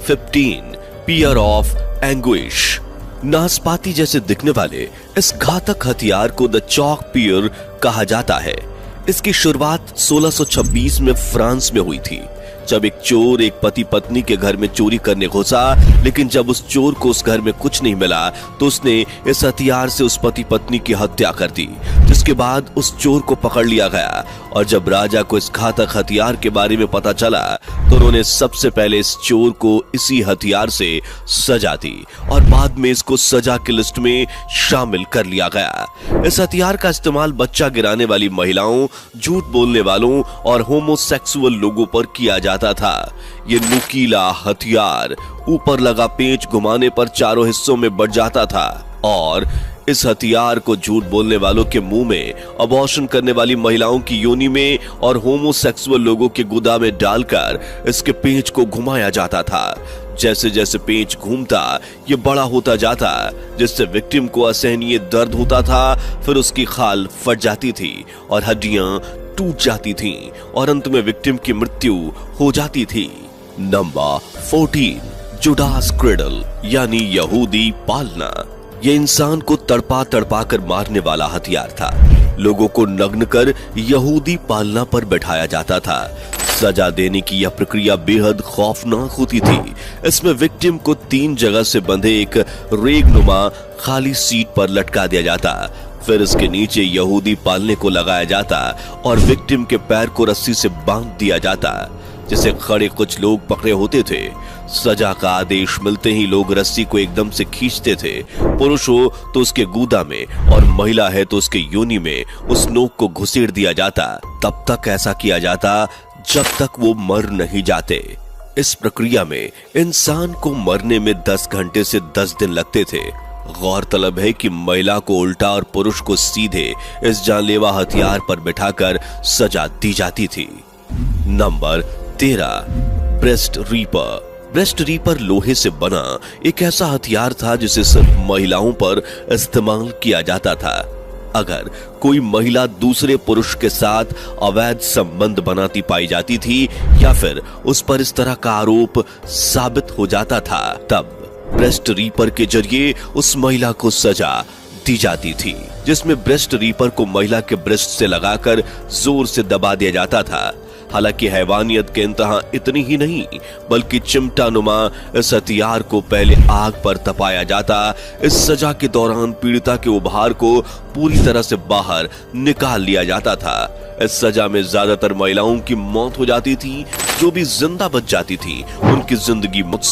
15 peer of anguish. नाशपाती जैसे दिखने वाले इस घातक हथियार को द चॉक पीयर कहा जाता है। इसकी शुरुआत 1626 में फ्रांस में हुई थी, जब एक चोर एक पति पत्नी के घर में चोरी करने घुसा, लेकिन जब उस चोर को उस घर में कुछ नहीं मिला तो उसने इस हथियार से उस पति पत्नी की हत्या कर दी, जिसके बाद उस चोर को पकड़ लिया गया। और जब राजा को इस घातक हथियार के बारे में पता चला तो उन्होंने सबसे पहले इस चोर को इसी हथियार से सजा दी और बाद में इसको सजा की लिस्ट में शामिल कर लिया गया। इस हथियार का इस्तेमाल बच्चा गिराने वाली महिलाओं, झूठ बोलने वालों और होमोसेक्सुअल लोगों पर किया जाता था। ये नुकीला हथियार ऊपर लगा पेंच घुमाने पर चारों हिस्सों में बढ़ जाता था और इस हथियार को झूठ बोलने वालों के मुंह में, अबॉर्शन करने वाली महिलाओं की योनि में और होमोसेक्सुअल लोगों के गुदा में डालकर इसके पेंच को घुमाया जाता था। जैसे जैसे पेंच घूमता ये बड़ा होता जाता, जिससे विक्टिम को असहनीय दर्द होता था। फिर उसकी खाल फट जाती थी और हड्डियां टूट जाती थीं और अंत में विक्टिम की मृत्यु हो जाती थी। नंबर 14 जुडास क्रेडल यानी यहूदी पालना। यह इंसान को तड़पा तड़पा कर मारने वाला हथियार था। लोगों को नग्न कर यहूदी पालना पर बैठाया जाता था। सजा देने की यह प्रक्रिया बेहद खौफनाक होती थी। इसमें विक्टिम को 3 जगह से बंधे एक रेगनुमा खाली सीट पर लटका दिया जाता, फिर इसके नीचे यहूदी पालने को लगाया जाता और विक्टिम के पैर को रस्सी से बांध दिया जाता, जिसे खड़े कुछ लोग पकड़े होते थे। सजा का आदेश मिलते ही लोग रस्सी को एकदम से खींचते थे। पुरुष हो तो उसके गुदा में और महिला है तो उसके योनि में उस नोक को घुसेड़ दिया जाता। तब तक ऐसा किया जाता जब तक वो मर नहीं जाते। इस प्रक्रिया में इंसान को मरने में 10 घंटे से 10 दिन लगते थे। गौरतलब है कि महिला को उल्टा और पुरुष को सीधे इस जानलेवा हथियार पर बिठाकर सजा दी जाती थी। Number 13 breast reaper. Breast reaper लोहे से बना एक ऐसा हथियार था जिसे सिर्फ महिलाओं पर इस्तेमाल किया जाता था। अगर कोई महिला दूसरे पुरुष के साथ अवैध संबंध बनाती पाई जाती थी या फिर उस पर इस तरह का आरोप साबित हो जाता था, तब ब्रेस्ट रीपर के जरिए उस महिला को सजा दी जाती थी, जिसमें ब्रेस्ट रीपर को महिला के ब्रेस्ट से लगाकर जोर से दबा दिया जाता था। हालांकि हैवानियत के इंतहा इतनी ही नहीं, बल्कि चिमटानुमा इस हथियार को पहले आग पर तपाया जाता। इस सजा के दौरान पीड़िता के उभार को पूरी तरह से बाहर निकाल लिया जाता था। इस सजा में ज्यादातर महिलाओं की मौत हो जाती थी। जो भी जिंदा बच जाती थी उनकी जिंदगी